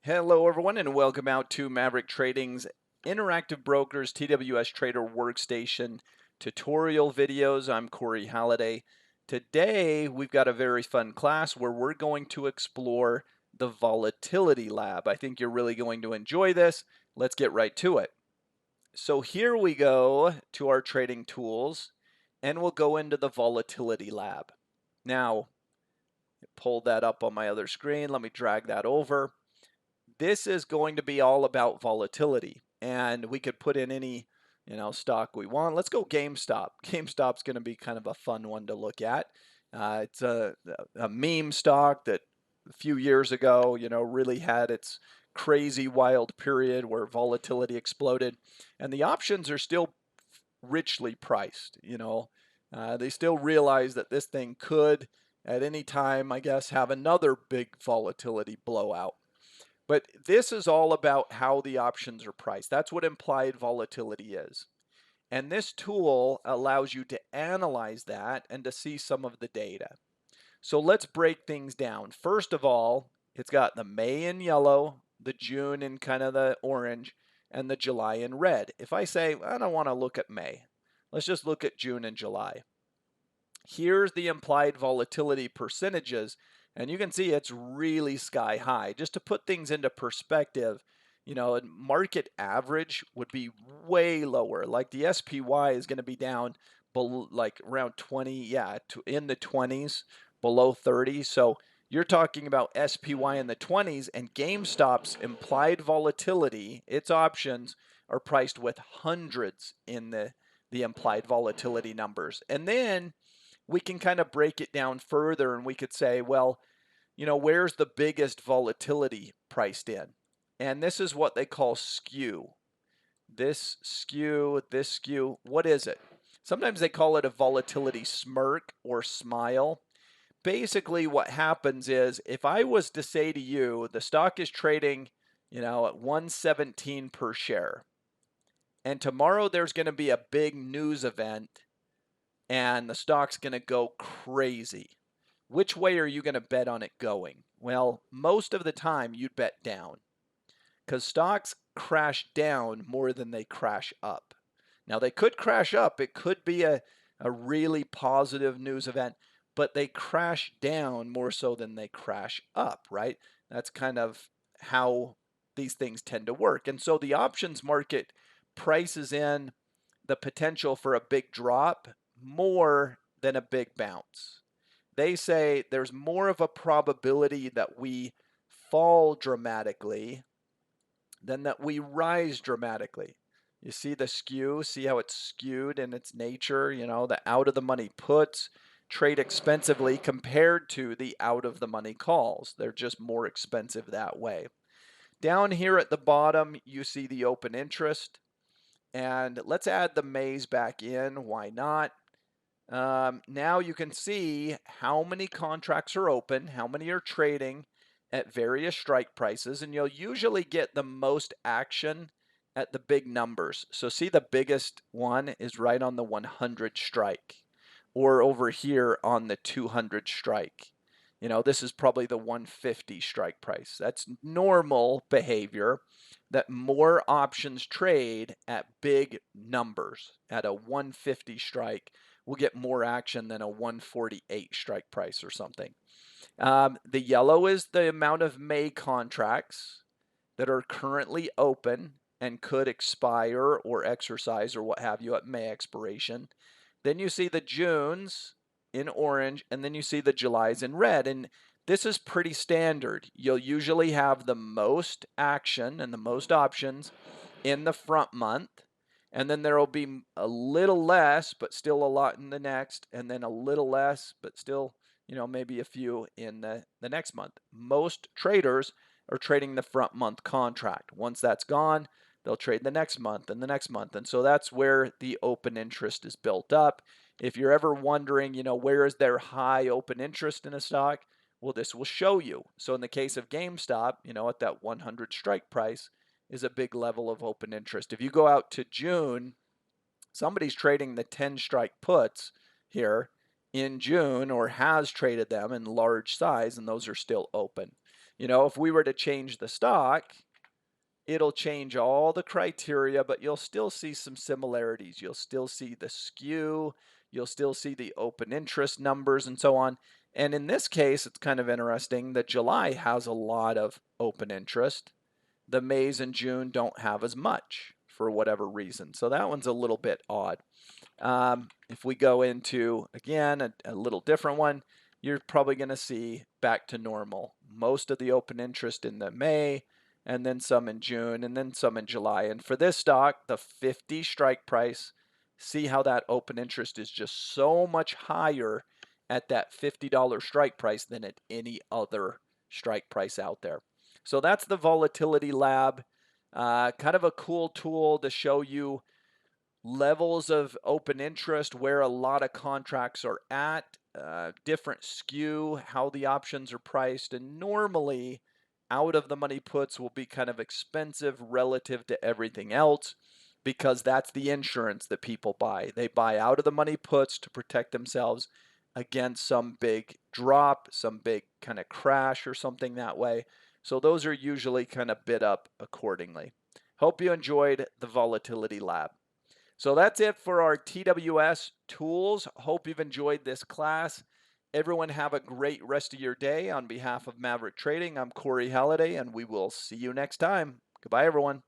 Hello everyone and welcome out to Maverick Trading's Interactive Brokers TWS Trader Workstation tutorial videos. I'm Corey Halliday. Today we've got a very fun class where we're going to explore the Volatility Lab. I think you're really going to enjoy this. Let's get right to it. So here we go to our trading tools and we'll go into the Volatility Lab. Now, pull that up on my other screen. Let me drag that over. This is going to be all about volatility, and we could put in any stock we want. Let's go GameStop. GameStop's going to be kind of a fun one to look at. It's a meme stock that a few years ago really had its crazy wild period where volatility exploded, and the options are still richly priced. They still realize that this thing could at any time, I guess, have another big volatility blowout. But this is all about how the options are priced. That's what implied volatility is. And this tool allows you to analyze that and to see some of the data. So let's break things down. First of all, it's got the May in yellow, the June in kind of the orange, and the July in red. If I say, I don't want to look at May, let's just look at June and July. Here's the implied volatility percentages, and you can see it's really sky high. Just to put things into perspective, a market average would be way lower. Like the SPY is going to be down below, like around 20, in the 20s, below 30. So you're talking about SPY in the 20s, and GameStop's implied volatility, its options are priced with hundreds in the implied volatility numbers. And then we can kind of break it down further and we could say, well, where's the biggest volatility priced in? And this is what they call skew. This skew, what is it? Sometimes they call it a volatility smirk or smile. Basically, what happens is if I was to say to you, the stock is trading, at 117 per share, and tomorrow there's going to be a big news event and the stock's going to go crazy. Which way are you going to bet on it going? Well, most of the time you'd bet down because stocks crash down more than they crash up. Now, they could crash up. It could be a really positive news event, but they crash down more so than they crash up, right? That's kind of how these things tend to work. And so the options market prices in the potential for a big drop more than a big bounce. They say there's more of a probability that we fall dramatically than that we rise dramatically. You see the skew, see how it's skewed in its nature, the out of the money puts trade expensively compared to the out of the money calls. They're just more expensive that way. Down here at the bottom, you see the open interest. And let's add the Mays back in. Why not? Now you can see how many contracts are open, how many are trading at various strike prices, and you'll usually get the most action at the big numbers. So see the biggest one is right on the 100 strike, or over here on the 200 strike. This is probably the 150 strike price. That's normal behavior, that more options trade at big numbers. At a 150 strike, we'll get more action than a 148 strike price or something. The yellow is the amount of May contracts that are currently open and could expire or exercise or what have you at May expiration. Then you see the Junes in orange, and then you see the Julys in red. And this is pretty standard. You'll usually have the most action and the most options in the front month, and then there will be a little less, but still a lot in the next, and then a little less, but still, maybe a few in the next month. Most traders are trading the front month contract. Once that's gone, they'll trade the next month and the next month. And so that's where the open interest is built up. If you're ever wondering, where is there high open interest in a stock? Well, this will show you. So in the case of GameStop, at that 100 strike price is a big level of open interest. If you go out to June, somebody's trading the 10 strike puts here, in June or has traded them in large size, and those are still open. You know, if we were to change the stock, it'll change all the criteria, but you'll still see some similarities. You'll still see the skew, you'll still see the open interest numbers and so on. And in this case, it's kind of interesting that July has a lot of open interest. The Mays and June don't have as much for whatever reason. So that one's a little bit odd. If we go into, again, a little different one, you're probably going to see back to normal. Most of the open interest in the May, and then some in June, and then some in July. And for this stock, the 50 strike price, see how that open interest is just so much higher at that $50 strike price than at any other strike price out there. So that's the Volatility Lab. Kind of a cool tool to show you levels of open interest, where a lot of contracts are at, different skew, how the options are priced, and normally out of the money puts will be kind of expensive relative to everything else because that's the insurance that people buy. They buy out of the money puts to protect themselves against some big drop, some big kind of crash or something that way. So those are usually kind of bid up accordingly. Hope you enjoyed the Volatility Lab. So that's it for our TWS tools. Hope you've enjoyed this class. Everyone have a great rest of your day. On behalf of Maverick Trading, I'm Corey Halliday, and we will see you next time. Goodbye, everyone.